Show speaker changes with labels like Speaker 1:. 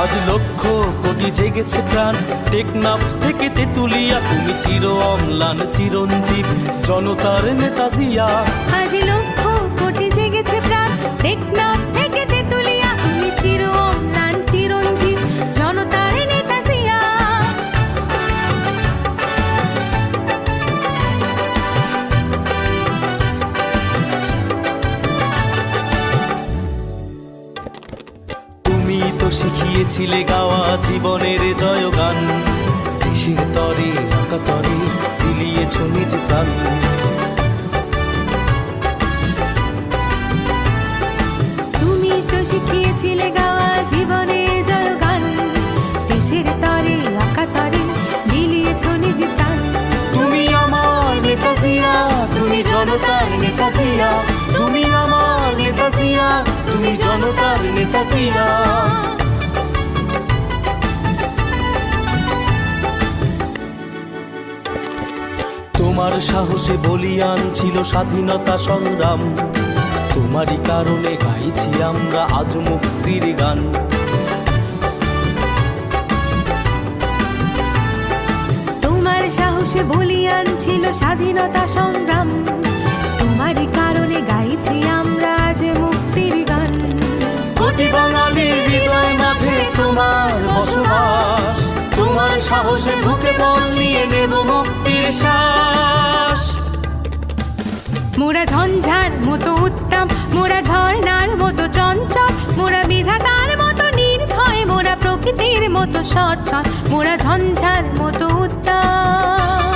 Speaker 1: আজ লক্ষ কোটি জেগেছে প্রাণ, টেকনাফ থেকে তেতুলিয়া, তুমি চির অম্লান চিরঞ্জীব জনতার নেতা জিয়া।
Speaker 2: আজ লক্ষ কোটি জেগেছে প্রাণ, টেকনাফ থেকে তেতুলিয়া, তুমি চির অম্লান চিরঞ্জীব জনতার নেতা জিয়া।
Speaker 1: তুমি তো শিখিয়েছিলে গাওয়া জীবনের জয়গান, দেশের তরে আঁকা তরে বিলিয়েছ নিজ প্রাণ।
Speaker 2: তুমি তো শিখিয়েছিলে গাওয়া জীবনের জয়গান, দেশের তরে আঁকা তরে বিলিয়েছ নিজ প্রাণ।
Speaker 1: তুমি আমার নেতা জিয়া, তুমি জনতার নেতা জিয়া, তুমি আমার নেতা জিয়া, তুমি জনতার নেতা জিয়া। তোমার সাহসে বলিয়ান ছিল স্বাধীনতা সংগ্রাম, তোমারই কারণে গাইছি আমরা আজ মুক্তির গান।
Speaker 2: তোমার সাহসে বলিয়ান ছিল স্বাধীনতা সংগ্রাম, তোমারই কারণে গাইছি আমরা আজ মুক্তির গান।
Speaker 1: কোটি বাঙালির হৃদয় মাঝে তোমার বসবাস, তোমার সাহসে বুকে বল নিয়ে নেব মুক্তির শ্বাস।
Speaker 2: মোরা ঝঞ্ঝার মতো উত্তম, মোরা ঝর্ণার মতো চঞ্চল, মোরা বিধাতার মতো নির্ভয়, মোরা প্রকৃতির মতো সচ্ছল, মোরা ঝঞ্ঝার মতো উত্তম।